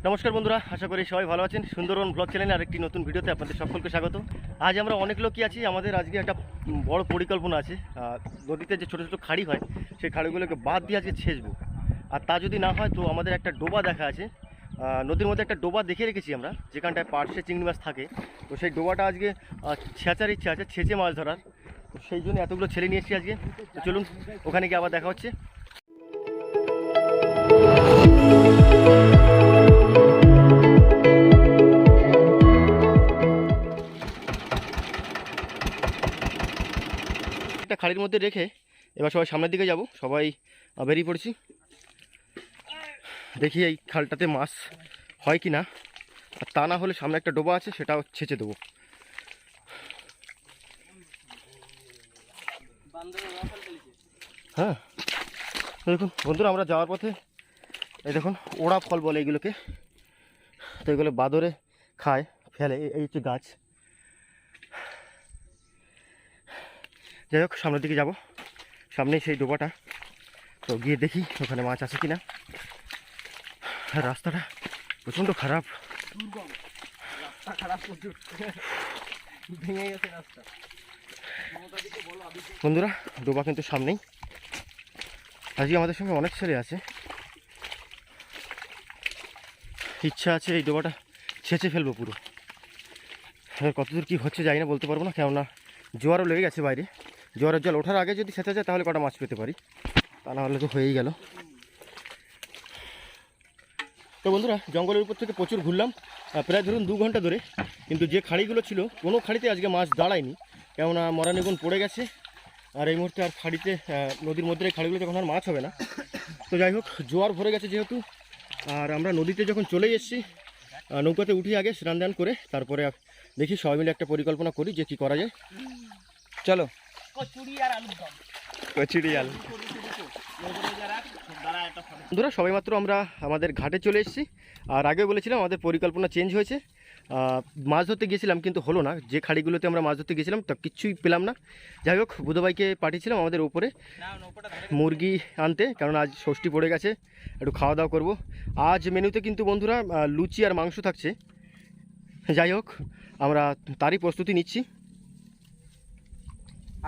নমস্কার বন্ধুরা, আশা করি সবাই ভালো আছেন। সুন্দরবন ব্লগ চ্যানেলে আরেকটি নতুন ভিডিওতে আপনাদের সকলকে স্বাগত। আজ আমরা অনেক লোকই আছি। আমাদের আজকে একটা বড় পরিকল্পনা আছে। নদীতে যে ছোটো ছোটো খাড়ি হয় সেই খাড়িগুলোকে বাদ দিয়ে আজকে ছেঁচবো। আর তা যদি না হয় তো আমাদের একটা ডোবা দেখা আছে, নদীর মধ্যে একটা ডোবা দেখে রেখেছি আমরা, যেখানটায় পার্শে চিংড়ি মাছ থাকে। তো সেই ডোবাটা আজকে ছেঁচার ইচ্ছা আছে, ছেঁচে মাছ ধরার। তো সেই জন্য এতগুলো ছেলে নিয়ে এসেছি আজকে। তো চলুন ওখানে গিয়ে আবার দেখা হচ্ছে। একটা খাড়ির মধ্যে রেখে এবার সবাই সামনের দিকে যাব। সবাই বেরিয়ে পড়েছি, দেখি এই খালটাতে মাছ হয় কি না। আর তা না হলে সামনে একটা ডোবা আছে, সেটাও ছেঁচে দেবো। হ্যাঁ দেখুন বন্ধুরা, আমরা যাওয়ার পথে এই দেখুন ওড়া ফল বলে এগুলোকে। তো এগুলো বাদরে খায়, ফেলে। এই হচ্ছে গাছ। যাই হোক, সামনের দিকে যাব, সামনেই সেই ডোবাটা। তো গিয়ে দেখি ওখানে মাছ আছে কিনা। রাস্তাটা প্রচণ্ড খারাপ, ভেঙে গেছে রাস্তা। বন্ধুরা, ডোবা কিন্তু সামনেই। আজকে আমাদের সঙ্গে অনেক ছেলে আছে, ইচ্ছা আছে এই ডোবাটা ছেঁচে ফেলবো পুরো। এবার কতদূর কী হচ্ছে জানি না, বলতে পারবো না, কেননা জোয়ারও লেগে গেছে বাইরে। জোয়ারের জল ওঠার আগে যদি ছেঁচা যায় তাহলে কটা মাছ পেতে পারি, তা না হলে তো হয়েই গেল। তো বন্ধুরা, জঙ্গলের উপর থেকে প্রচুর ঘুরলাম, প্রায় ধরুন 2 ঘন্টা ধরে। কিন্তু যে খাড়িগুলো ছিল কোনো খাড়িতে আজকে মাছ দাঁড়ায়নি, কেননা মরানিগুন পড়ে গেছে। আর এই মুহূর্তে আর খাড়িতে, নদীর মধ্যে এই খাড়িগুলো তখন আর মাছ হবে না। তো যাই হোক, জোয়ার ভরে গেছে যেহেতু, আর আমরা নদীতে যখন চলে এসেছি, নৌকাতে উঠি আগে স্নান দান করে, তারপরে দেখি সবাই মিলে একটা পরিকল্পনা করি যে কি করা যায়। চলো। কচুরি আর আলু দম। কচুরি আলু। বন্ধুরা, সবাই মাত্র আমরা আমাদের ঘাটে চলে এসেছি। আর আগে বলেছিলাম আমাদের পরিকল্পনা চেঞ্জ হয়েছে। মাছ ধরতে গিয়েছিলাম কিন্তু হলো না। যে খাড়িগুলোতে আমরা মাছ ধরতে গিয়েছিলাম তা কিচ্ছুই পেলাম না। যাই হোক, বুধভাইকে পাঠিয়েছিলাম আমাদের উপরে মুরগি আনতে, কারণ আজ ষষ্ঠী পড়ে গেছে, একটু খাওয়া দাওয়া করবো। আজ মেনুতে কিন্তু বন্ধুরা লুচি আর মাংস থাকছে। যাই হোক, আমরা তারই প্রস্তুতি নিচ্ছি।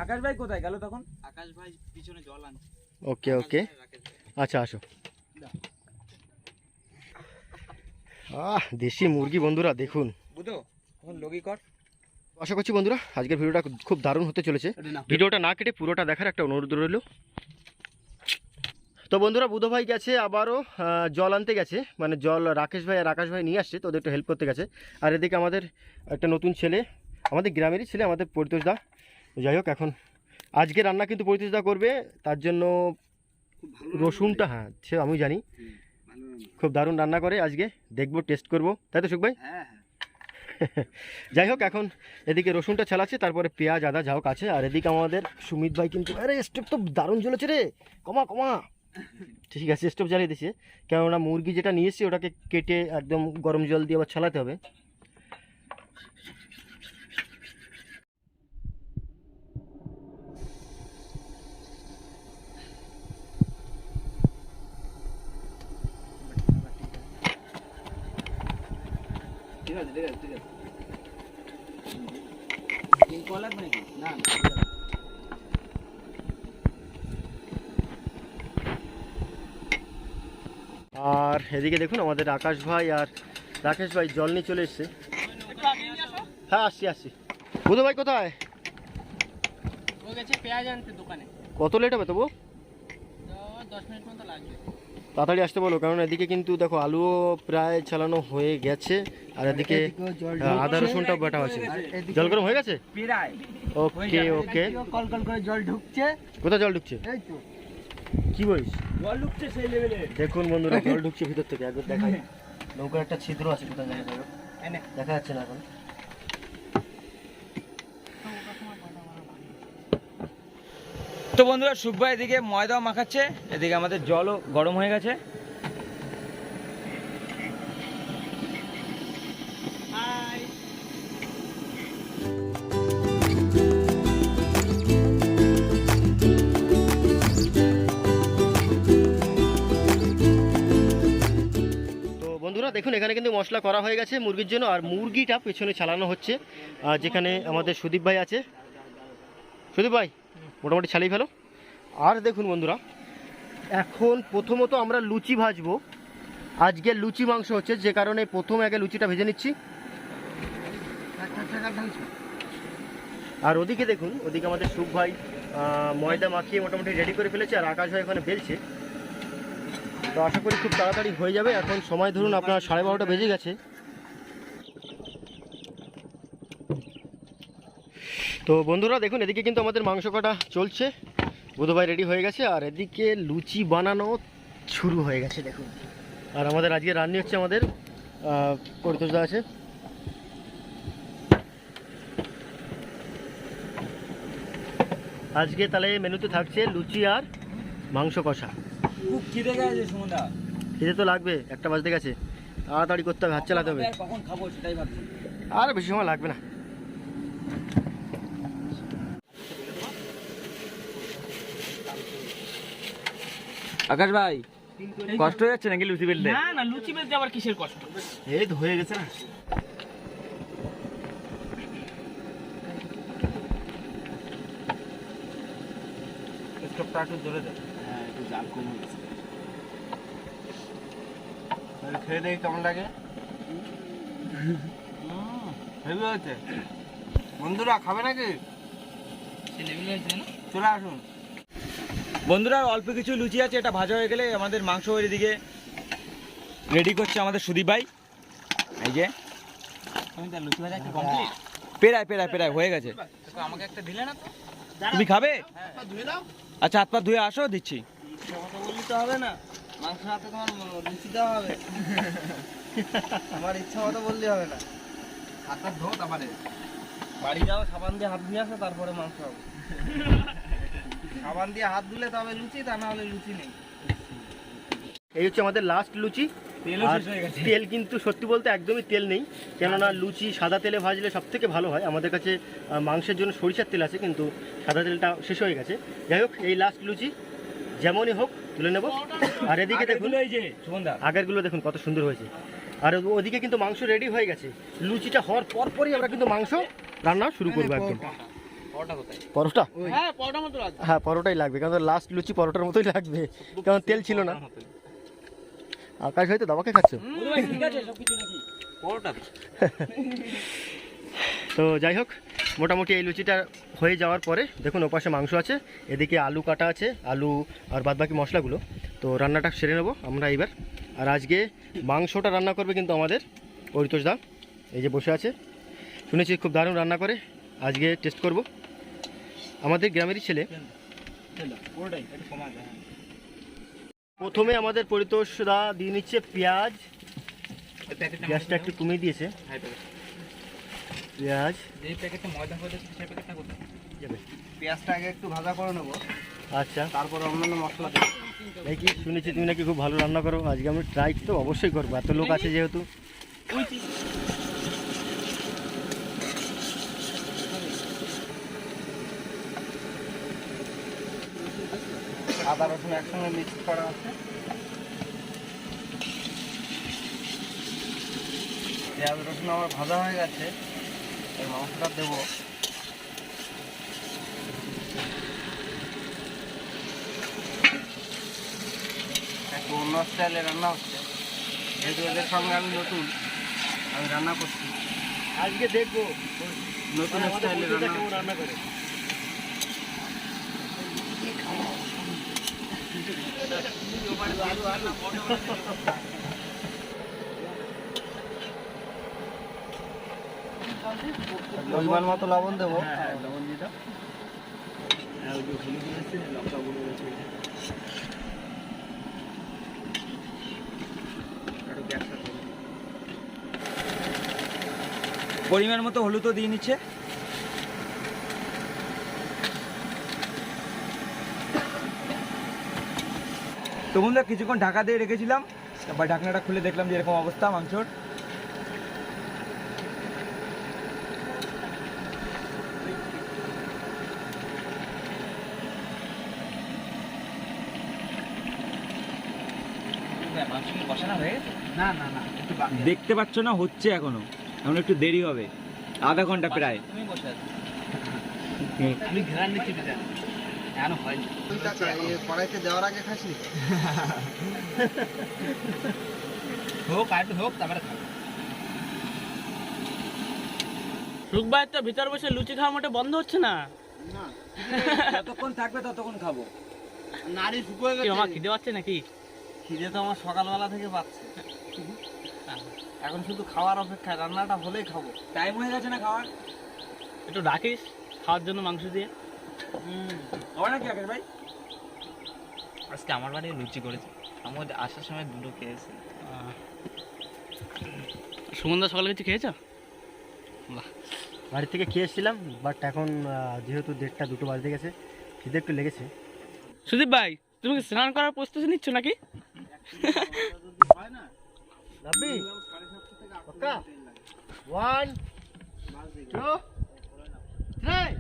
আকাশ ভাই কোথায় গেল তখন? আকাশ ভাই পিছনে জল আনছে। ওকে ওকে, আচ্ছা আসো। দেশি মুরগি বন্ধুরা দেখুন। আশা করছি বন্ধুরা আজকের ভিডিওটা খুব দারুণ হতে চলেছে। ভিডিওটা না কেটে পুরোটা দেখার একটা অনুরোধ রইল। তো বন্ধুরা, বুধ ভাই গেছে আবারও জল আনতে গেছে, মানে জল রাকেশ ভাই আর আকাশ ভাই নিয়ে আসছে, তো ওদের একটু হেল্প করতে গেছে। আর এদিকে আমাদের একটা নতুন ছেলে, আমাদের গ্রামেরই ছেলে, আমাদের পরিতোষ দা। যাই হোক, এখন আজকে রান্না কিন্তু পরিতোষ দা করবে, তার জন্য রসুনটা, হ্যাঁ সে আমি জানি, খুব দারুণ রান্না করে। আজকে দেখবো, টেস্ট করবো, তাই তো সুখ ভাই? যাই হোক, এখন এদিকে রসুনটা ছালাচ্ছে, তারপরে পেঁয়াজ আদা যা হোক আছে। আর এদিকে আমাদের সুমিত ভাই কিন্তু, আরে স্টোভ তো দারুণ জ্বলেছে রে, কমা কমা। ঠিক আছে, স্টোভ জ্বালিয়ে দিচ্ছে, কেননা মুরগি যেটা নিয়ে এসছি ওটাকে কেটে একদম গরম জল দিয়ে আবার ছালাতে হবে। ঠিক আছে ঠিক আছে ঠিক আছে। আর এদিকে দেখুন আমাদের আকাশ ভাই আর রাকেশ ভাই জল নিয়ে চলে এসছে। হ্যাঁ আসছি আসছি। বুধ ভাই কোথায়? ও গেছে পেঁয়াজ আনতে দোকানে। কত লেট হবে তবু? 10 মিনিট মতো লাগবে। তাড়াতাড়ি আসতে বলো, কারণ এদিকে কিন্তু দেখো আলুও প্রায় চালানো হয়ে গেছে, আর এদিকে আদা রসুনটাও বাটা হয়েছে। জল গরম হয়ে গেছে প্রায়। ওকে ওকে, কল কল করে জল ঢুকছে। কোথায় জল ঢুকছে? এই তো। কি বলিস? জল ঢুকছে সেই লেভেলে। দেখুন বন্ধুরা, জল ঢুকছে ভিতর থেকে, একবার দেখাই। নৌকার একটা ছিদ্র আছে, কোথায় জানা যাবে, দেখা যাচ্ছে না এখন। তো বন্ধুরা, সুখ ভাই এদিকে ময়দাও মাখাচ্ছে, এদিকে আমাদের জলও গরম হয়ে গেছে। দেখুন এখানে কিন্তু মশলা করা হয়ে গেছে মুরগির জন্য, আর মুরগিটা পেছনে চালানো হচ্ছে, যেখানে আমাদের সুদীপ ভাই আছে। সুদীপ ভাই মোটামুটি চালিয়ে ফেলো। আর দেখুন বন্ধুরা, এখন প্রথমত আমরা লুচি ভাজবো। আজকে লুচি মাংস হচ্ছে, যে কারণে প্রথমে আগে লুচিটা ভেজে নিচ্ছি। আর ওদিকে দেখুন, ওদিকে আমাদের সুখ ভাই ময়দা মাখিয়ে মোটামুটি রেডি করে ফেলেছে, আর আকাশ ভাই এখানে বেলছে। তো আশা করি খুব তাড়াতাড়ি হয়ে যাবে। এখন সময় ধরুন আপনার 12:30 বেজে গেছে। তো বন্ধুরা দেখুন, এদিকে কিন্তু আমাদের মাংস কাটা চলছে, বুধ ভাই রেডি হয়ে গেছে, আর এদিকে লুচি বানানো শুরু হয়ে গেছে দেখুন। আর আমাদের আজকে রান্না হচ্ছে আমাদের পরিতোষদা আছে। আজকে তাহলে মেনুতে থাকছে লুচি আর মাংস কষা। খুব খিদে গেছে সুমনদা। খিদে তো লাগবে, 1টা বাজতে গেছে, তাড়াতাড়ি করতে হবে, হাত চালাতে হবে। কখন খাবো সেটাই ভাবছি। আর বেশি সময় লাগবে না। আকাশ ভাই কষ্ট হয়ে যাচ্ছে নাকি লুচি বেলতে? না না, লুচি বেলতে আবার কিসের কষ্ট? এই তো হয়ে গেছে না। স্টোভটা একটু ধরে দে। হ্যাঁ, একটু জাল কম হয়েছে। খেয়ে দেখি কেমন লাগে। হেভি হয়েছে। বন্ধুরা খাবে নাকি? চলে আসুন বন্ধুরা, অল্প কিছু লুচি আছে, এটা ভাজা হয়ে গেলে আমাদের মাংস এদিকে রেডি করছে আমাদের সুদীপ ভাই। এই যে লুচি ভাজা কি কমপ্লিট? পেরায় হয়ে গেছে। আমাকে একটা দিলে না তো? তুমি খাবে? ধুয়ে দাও। আচ্ছা, হাত পা ধুয়ে আসো, দিচ্ছি। কথা বললি তো হবে না, মাংস হাতে তোমার লুচি দেওয়া হবে। আমার ইচ্ছা মতো বললে হবে না। হাতটা ধো, তারপরে বাড়ি যাও, সাবান দিয়ে হাত ধুয়ে আসো, তারপরে মাংস হবে। সাবান দিয়ে হাত ধুলে তবে লুচি, তা না হলে লুচি নেই। এই হচ্ছে আমাদের লাস্ট লুচি। আর তেল কিন্তু সত্যি বলতে একদমই তেল নেই, কেননা লুচি সাদা তেলে ভাজলে সব থেকে ভালো হয়। আমাদের কাছে মাংসের জন্য সরিষার তেল আছে, কিন্তু সাদা তেলটা শেষ হয়ে গেছে। যাই হোক, এই লাস্ট লুচি যেমনই হোক তুলে নেব। আর এদিকে দেখুন, এই যে সুমনদা, আগেরগুলো দেখুন কত সুন্দর হয়েছে। আর ওদিকে কিন্তু মাংস রেডি হয়ে গেছে। লুচিটা হওয়ার পরপরই আমরা কিন্তু মাংস রান্না শুরু করবো একদম। পরোটা? হ্যাঁ, পরোটা মতো লাগবে। হ্যাঁ, পরোটাই লাগবে, কারণ লাস্ট লুচি পরোটার মতোই লাগবে, কারণ তেল ছিল না। আকাশ হয়তো দাবাকে খাচ্ছ। ঠিক আছে সবকিছু নাকি পরোটা? তো যাই হোক, মোটামুটি এই লুচিটা হয়ে যাওয়ার পরে দেখুন ওপাশে মাংস আছে, এদিকে আলু কাটা আছে, আলু আর বাদবাকি মশলাগুলো। তো রান্নাটা সেরে নেবো আমরা এইবার। আর আজকে মাংসটা রান্না করবে কিন্তু আমাদের পরিতোষদা, এই যে বসে আছে। শুনেছি খুব দারুণ রান্না করে, আজকে টেস্ট করব। আমাদের গ্রামেরই ছেলে। প্রথমে আমাদের পরিতোষদা দিয়ে নিচ্ছে পেঁয়াজ। গ্যাসটা একটু কমিয়ে দিয়েছে। পেঁয়াজ, পেঁয়াজটা আগে একটু ভাজা করে নেবো, আচ্ছা, তারপর অন্যান্য মশলা দেবো। নাকি শুনেছি তুমি নাকি খুব ভালো রান্না করো। আজকে আমি ট্রাই তো অবশ্যই করবো, এত লোক আছে যেহেতু। আদা রসুন একসঙ্গে মিক্স করা আছে। পেঁয়াজ রসুন আমার ভাজা হয়ে গেছে, এই মাংসটা দেবো। একটু অন্য স্টাইলে রান্না হচ্ছে, যেহেতু এদের সঙ্গে আমি নতুন, আমি রান্না করছি। আজকে দেখবো নতুন স্টাইলে কেমন রান্না করে। পরিমাণ মতো লবণ দেবো। লবণ দিয়ে দাও। পরিমাণ মতো হলুদও দিয়ে নিচ্ছে। তো বন্ধুরা, কিছুক্ষণ ঢাকা দিয়ে রেখেছিলাম, তারপর ঢাকনাটা খুলে দেখলাম যে এরকম অবস্থা মাংসর। মাংস কষানো হয়ে গেছে? না না না, দেখতে পাচ্ছ না, হচ্ছে এখনো, এখন একটু দেরি হবে, আধা ঘন্টা প্রায়। তুমি বসে আছো, আমি ঘেরান নিচ্ছি দিতে এখনো হয়নি। কড়াইতে দেওয়ার আগে খাসনি হোক আর একটু হোক তারপরে খাবো। সুখ ভাই তো ভিতর বসে লুচি খাওয়া মোটে বন্ধ হচ্ছে না। যতক্ষণ থাকবে ততক্ষণ খাবো। নারী শুকিয়ে কি গেছে। আমার খিদে পাচ্ছে নাকি? খিদে তো আমার সকালবেলা থেকে পাচ্ছে, এখন শুধু খাওয়ার অপেক্ষা, রান্নাটা হলেই খাবো। টাইম হয়ে গেছে না খাওয়ার? একটু ডাকিস খাওয়ার জন্য মাংস দিয়ে। হবে নাকি আকাশ ভাই? আজকে আমার বাড়ি লুচি করেছে, আমার আসার সময় দুটো খেয়েছি। সুমনদা সকালে কিছু খেয়েছ? বাড়ি থেকে খেয়ে এসেছিলাম, বাট এখন যেহেতু 1:30-2 বাজতে গেছে, খিদে একটু লেগেছে। সুদীপ ভাই, তুমি কি স্নান করার প্রস্তুতি নিচ্ছ নাকি? রাব্বি ওকা 1 2 3।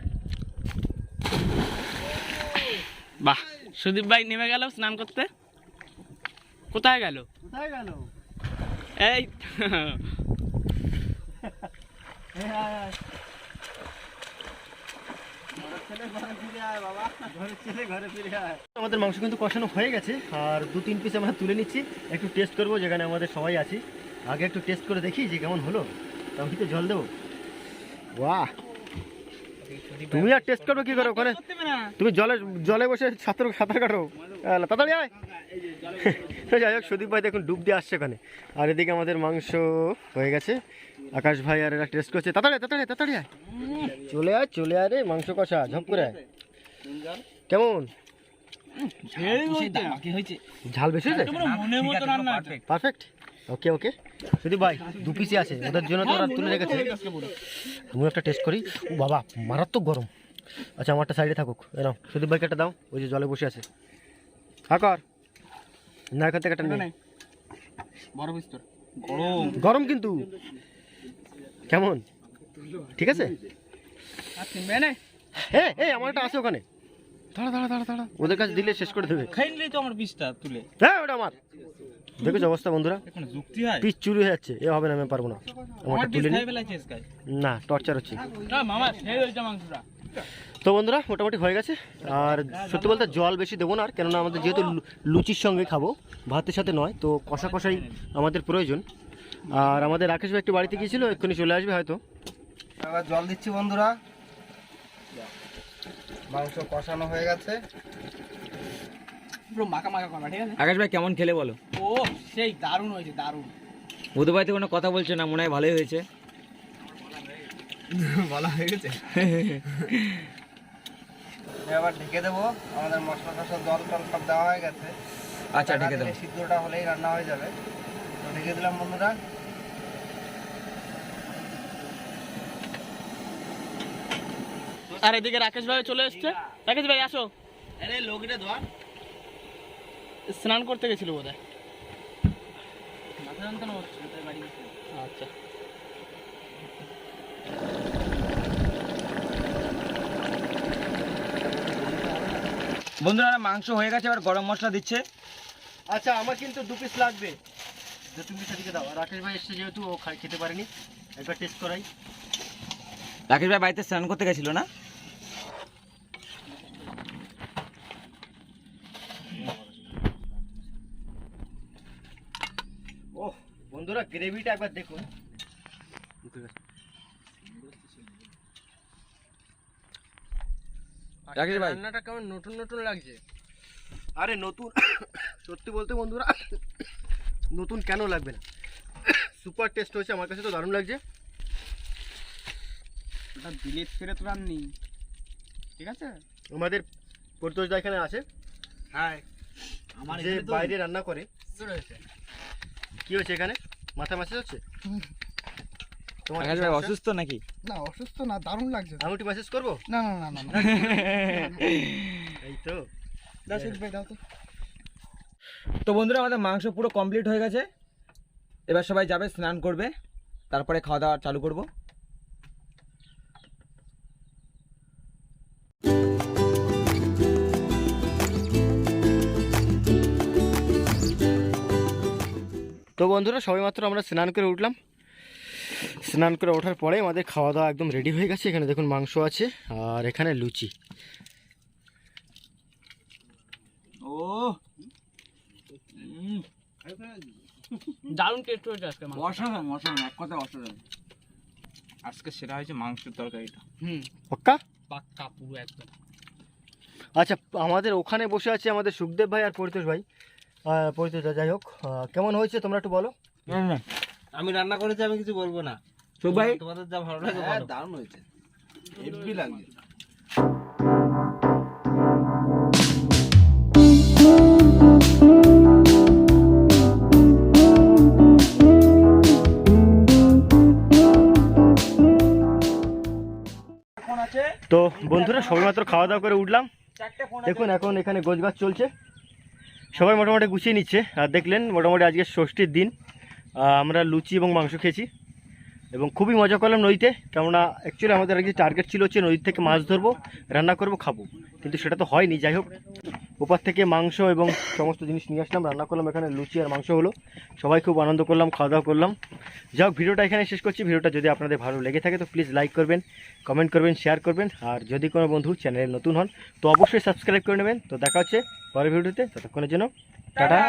বাহ, সুদীপ ভাই নেমে গেল স্নান করতে। কোথায় গেল? কোথায় গেল? এই আমাদের মাংস কিন্তু কষানো হয়ে গেছে, আর 2-3 পিস আমরা তুলে নিচ্ছি, একটু টেস্ট করবো, যেখানে আমাদের সবাই আছি। আগে একটু টেস্ট করে দেখি যে কেমন হলো, আমি তো জল দেবো। বাহ, তুমি আর টেস্ট করবে কি করো ওখানে? তুমি জলে বসে সাঁতার কাটো, তাড়াতাড়ি আয়। যাই হোক, সুদীপ ভাই দেখুন ডুব দিয়ে আসছে ওখানে, আর এদিকে আমাদের মাংস হয়ে গেছে। আকাশ ভাই আর এরা টেস্ট করছে। তাড়াতাড়ি আয়, চলে আয় রে, মাংস কষা ঝপ করে আয়। কেমন ঝাল বেশি হয়েছে? মনের মতো রান্না। পারফেক্ট, ওকে। সুদীপ ভাই 2 পিসই আছে, ওদের জন্য তো ওরা তুলে রেখেছে। আমি একটা টেস্ট করি। ও বাবা, মারাত্মক গরম। আচ্ছা, আমারটা সাইডে থাকুক। এনাও সুদীপ ভাইকে একটা দাও, ওই যে জলে বসে আছে। হাকার না, এখান থেকে একটা নেই। বড় বিস্তর গরম কিন্তু। কেমন, ঠিক আছে? আর তিনবে না এই আমার একটা আছে ওখানে। দাঁড়া, ওদের কাছে দিলে শেষ করে দেবে। খাই নিলেই তো আমার পিসটা তুলে। হ্যাঁ, ওটা আমার। দেখেছো অবস্থা বন্ধুরা, কোনো যুক্তি হয়? পিস চুরি হয়ে যাচ্ছে। এ হবে না, আমি পারবো না। আমারটা তুলে নি। না, টর্চার হচ্ছে। মামা সেই হয়েছে মাংসটা। তো বন্ধুরা, মোটামুটি হয়ে গেছে। আর সত্যি বলতে জল বেশি দেবো না, আর কেননা আমাদের যেহেতু লুচির সঙ্গে খাবো, ভাতের সাথে নয়, তো কষাই আমাদের প্রয়োজন। আর আমাদের রাকেশ ভাই একটু বাড়িতে গিয়েছিল, এক্ষুনি চলে আসবে হয়তো। এবার জল দিচ্ছি বন্ধুরা, মাংস কষানো হয়ে গেছে। পুরো মাখা করবা, ঠিক আছে? আকাশ ভাই কেমন খেলে বলো? ও সেই দারুণ হয়েছে, দারুণ। বুধ ভাই তো কোনো কথা বলছে না, মনে হয় ভালোই হয়েছে। বলা হয়ে গেছে। এবার ঢেকে দেবো, আমাদের মশলা টসলা জল টল সব দেওয়া হয়ে গেছে। আচ্ছা, ঢেকে দেবো। সিদ্ধটা হলেই রান্না হয়ে যাবে। তো ঢেকে দিলাম বন্ধুরা। আর এদিকে রাকেশ ভাই চলে এসছে। রাকেশ ভাই আসো। আরে লোকটা ধর, স্নান করতে গেছিল বোধহয়। মাথা যন্ত্রণা হচ্ছে, তাই বাড়ি গেছে। আচ্ছা, বন্ধুরা মাংস হয়ে গেছে, এবার গরম মশলা দিচ্ছে। আচ্ছা, আমার কিন্তু 2 পিস লাগবে, 2 পিস এদিকে দাও। আর রাকেশ ভাই এসছে যেহেতু, ও খেতে পারেনি, একবার টেস্ট করাই। রাকেশ ভাই বাড়িতে স্নান করতে গেছিল না? ওহ বন্ধুরা, গ্রেভিটা একবার দেখুন। রাকেশ ভাই রান্নাটা কেমন নতুন লাগছে। আরে নতুন, সত্যি বলতে বন্ধুরা, নতুন কেন লাগবে না, সুপার টেস্ট হয়েছে, আমার কাছে তো দারুণ লাগছে। ওটা বিলেত ফেরে তো রান্নি, ঠিক আছে? আমাদের পরিতোষদা এখানে আছে, হ্যাঁ, আমার যে বাইরে রান্না করে। কি হয়েছে এখানে, মাথা ম্যাসেজ হচ্ছে তোমার? আকাশ ভাই অসুস্থ নাকি? না, অসুস্থ না, দারুণ লাগছে। আমি একটু ম্যাসেজ করবো? না, এই তো দাও সুদীপ ভাই, দাও তো। তো বন্ধুরা আমাদের মাংস পুরো কমপ্লিট হয়ে গেছে, এবার সবাই যাবে স্নান করবে, তারপরে খাওয়া দাওয়া চালু করব। তো বন্ধুরা সবাই মাত্র আমরা স্নান করে উঠলাম। স্নান করে ওঠার পরে আমাদের খাওয়া দাওয়া একদম রেডি হয়ে গেছে। এখানে দেখুন মাংস আছে আর এখানে লুচি। ও দারুণ টেস্ট হয়েছে আজকে মাংস। অসাধারণ অসাধারণ, এক কথা অসাধারণ। আজকে সেটা হয়েছে মাংসের তরকারিটা। পাক্কা পাক্কা পুরো একদম। আচ্ছা, আমাদের ওখানে বসে আছে আমাদের সুখদেব ভাই আর পরিতোষ ভাই। পরিতোষ দা, যাই হোক, কেমন হয়েছে তোমরা একটু বলো। আমি রান্না করেছি, আমি কিছু বলবো না। সুখ ভাই তোমাদের যা ভালো লাগে বলো। দারুণ হয়েছে, হেভি লাগছে। তো বন্ধুরা সবেমাত্র খাওয়া দাওয়া করে উঠলাম। দেখুন এখন এখানে গোছগাছ চলছে, সবাই মোটামুটি গুছিয়ে নিচ্ছে। আর দেখলেন মোটামুটি আজকে ষষ্ঠীর দিন আমরা লুচি এবং মাংস খেয়েছি এবং খুবই মজা করলাম নদীতে। কেননা অ্যাকচুয়ালি আমাদের আজকে টার্গেট ছিল হচ্ছে নদীর থেকে মাছ ধরবো, রান্না করবো, খাবো, কিন্তু সেটা তো হয়নি। যাই হোক, ওপার থেকে মাংস এবং সমস্ত জিনিস নিয়ে আসলাম, রান্না করলাম, এখানে লুচি আর মাংস হলো। সবাই খুব আনন্দ করলাম, খাওয়া দাওয়া করলাম। যাই হোক, ভিডিওটা এখানে শেষ করছি। ভিডিওটা যদি আপনাদের ভালো লেগে থাকে তো প্লিজ লাইক করবেন, কমেন্ট করবেন, শেয়ার করবেন। আর যদি কোনো বন্ধু চ্যানেলে নতুন হন তো অবশ্যই সাবস্ক্রাইব করে নেবেন। তো দেখা হচ্ছে পরের ভিডিওতে, ততক্ষণের জন্য টাটা।